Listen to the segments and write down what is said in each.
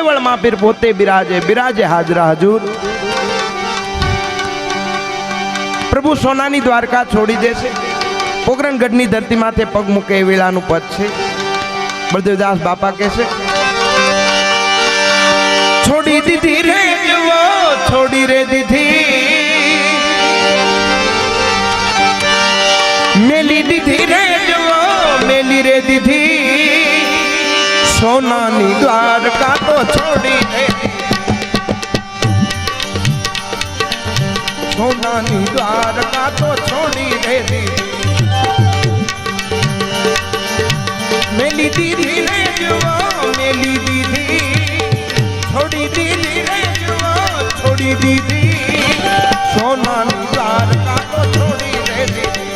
केवल महापीर पोते बिराजे बिराजे हाजरा हजूर। प्रभु सोनानी द्वारका छोड़ी देशे पोखरणगढ़नी धरती माथे पग मूके वेळानुं पद छे। बलदेवदास बापा कहेशे छोड़ी दीधी रे जुओ छोड़ी रे दीधी मेली दीधी रे जुओ मेली रे दीधी सोनानी द्वारका तो छोड़ी रे सोनानी द्वारका तो छोड़ी रे दीदी मेली दीदी रे जुओ मेली दीदी छोड़ी दीदी रे जुओ छोड़ी दीदी सोनानी द्वारका तो छोड़ी रे दीदी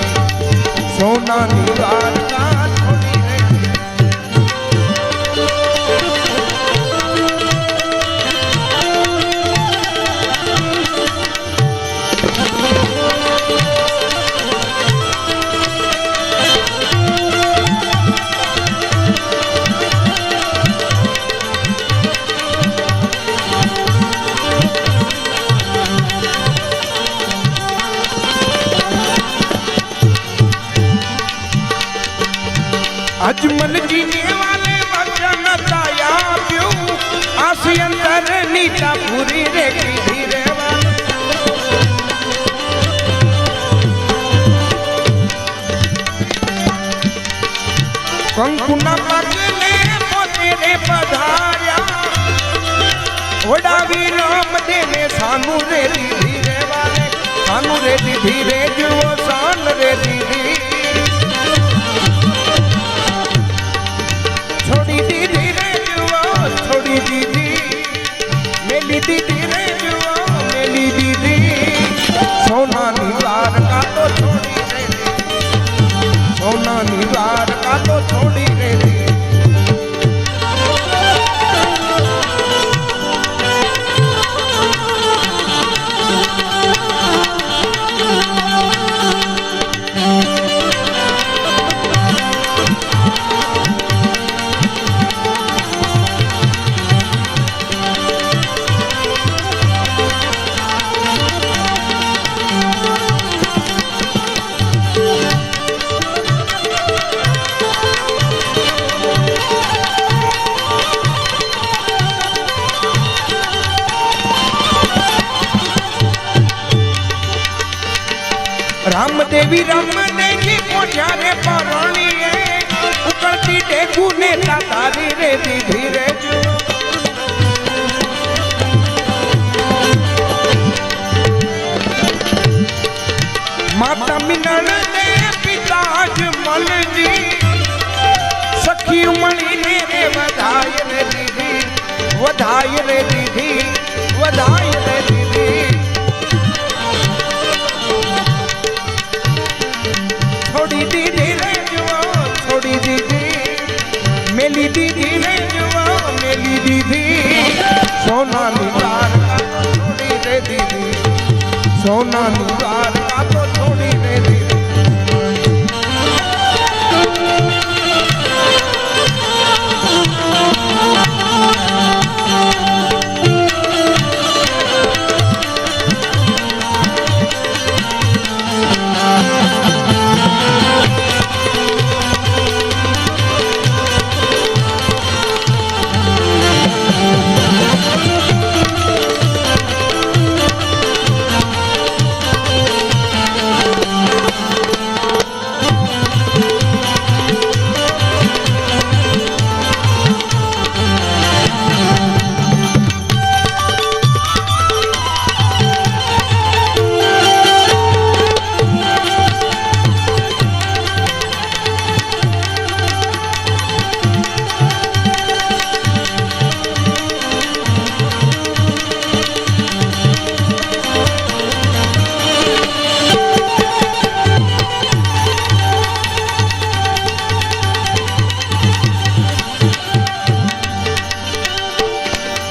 सोनानी द्वारका छोड़ी रे अजमल जीने वाले वचन ताया प्यू आसी अंतर नीता पूरी रे धीरे वाले कंकुना पगले पोते रे पधारिया ओडावी नाम देने सानू रे धीरे वाले सानू रे धीरे जो सान रे दीदी छोड़ी दीदी रे जुओ छोड़ी दीदी मेली दीदी रे जुओ मेली दीदी सोनानी द्वारका तो छोड़ी रे सोनानी द्वारका तो छोड़ी रे राम देवी पोछारे परणी उकड़ती टेकू ने तारी रे दीदी रे माता मिनल ने पिता अजमल जी सखी मणि ने रे वधाई रे दीदी वधाई रे दीदी वधाई रे दीदी छोड़ी दीदी रे जुओ छोड़ी दीदी मेली दीदी रे जुओ मेली दीदी सोनानी द्वारका तो छोड़ी रे दीदी सोनानी द्वारका तो छोड़ी रे दीदी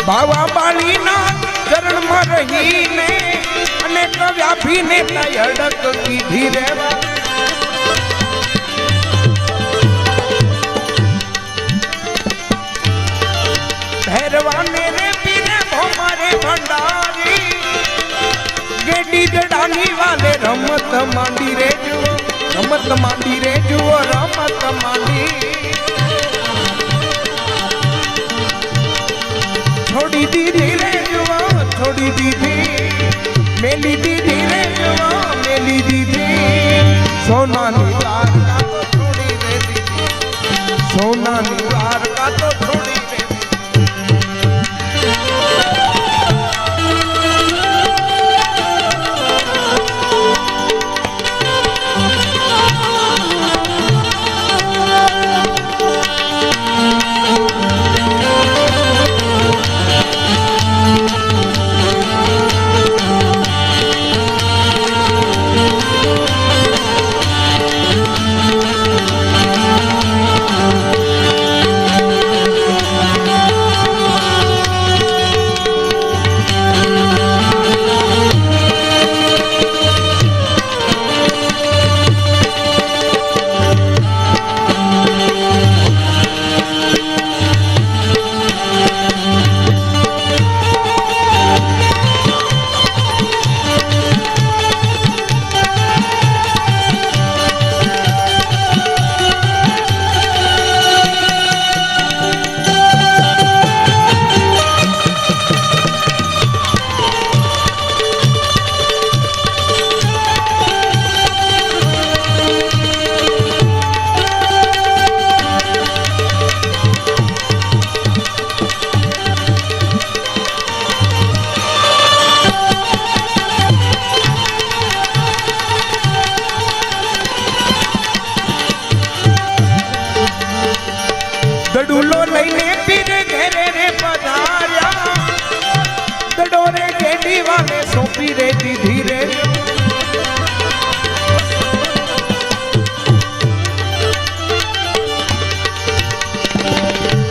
बाबा बाली ना चरण में रही ने अनेक व्यापी ने अड़क की धीरे भैरवा ने રમત માંડી રે જુઓ, રમત માંડી રે જુઓ, રમત માંડી. છોડી દીધી રે જુઓ, છોડી દીધી, મેલી દીધી રે જુઓ, મેલી દીધી. સોનાની દ્વારકા તો છોડી દે દીધી, સોનાની દ્વારકા તો છોડી દે. દડુલો લઈને પીર ઘેરે રે પધાર્યા, દડોરે ગેડી વાને સોંપી રે દીધી રે.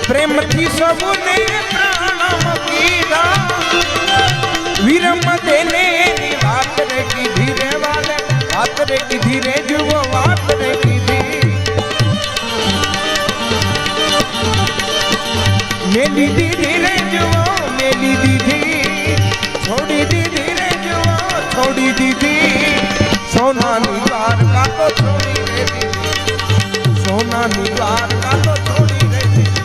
પ્રેમથી સૌને પ્રણામ કીધા, વીરમ દેને એની વાત રે કીધી રે વાલે, વાત રે કીધી રે જુઓ, વાત રે કીધી. મેલી દીધી રે જુઓ, મેલી દીધી, છોડી દીધી રે જુઓ, છોડી દીધી. સોનાની દ્વારકા તો છોડી રે દીધી, સોનાની દ્વારકા તો છોડી રે દીધી.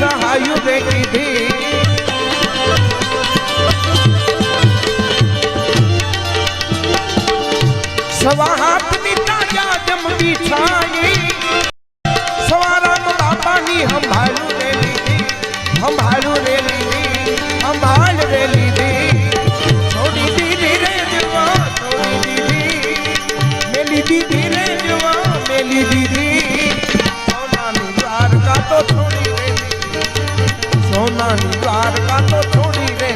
સહાયુ રે કીધી, સવા હાથની તાજા જમતી છાઈ, સવારામ બાપાની સંભાળું રે લીધી, સંભાળું રે લીધી, સંભાળ રે લીધી. છોડી દીધી રે જુઓ, છોડી દીધી, મેલી દીધી રે જુઓ, મેલી દીધી. સોનાની દ્વારકા તો છોડી રે, સોનાની દ્વારકા તો છોડી રે.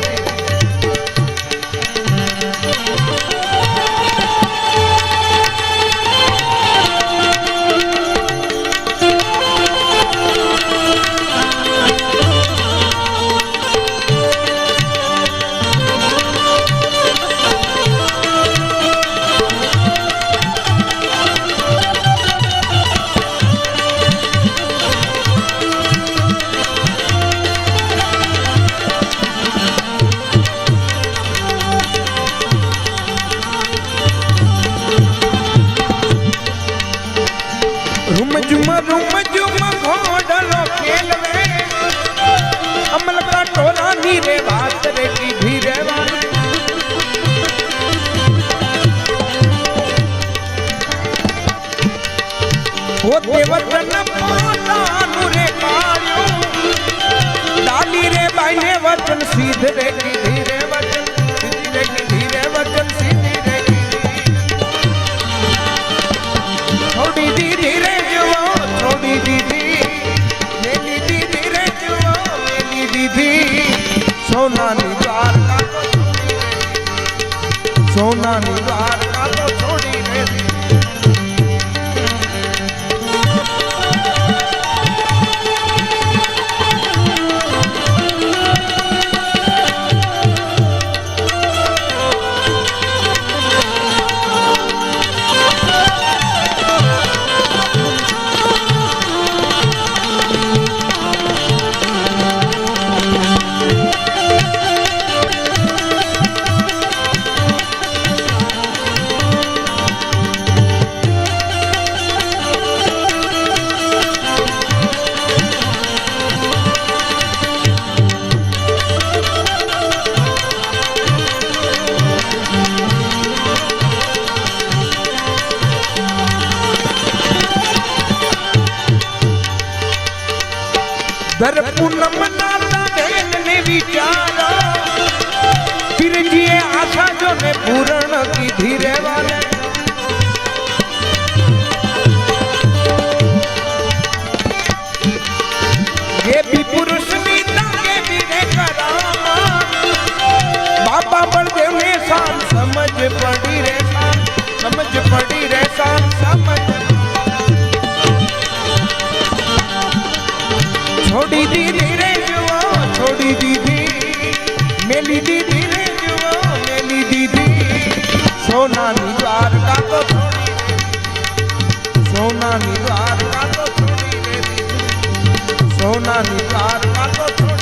ઘોડલો ખેલવે, અમલ કા ટોરાની રે વાત રે કીધી રે વાલે. પોતે વતન પોતાનું રે કાઢ્યું, ડાલી રે બાઈને વચન સીધ રે કીધી રે વચન, સીધી રે કીધી રે વચન, સીધી રે કીધી. દર પૂનમ ના બેન ને વિચારો પીરજીએ આશા જો ને પૂરણ કીધી રે વાલે ये भी पुरुष मीता ये भी रे करामा बाबा बलदेव ने शान समझ पड़ी रे शान समझ पड़ी रे शान समझ छोड़ी दीदी रे जुआ छोड़ी दीदी मेली दीदी रे जुआ मेली दीदी सोना निवार का तो छोड़ी सोना निवार का तो छोड़ी रे सोना निवार का तो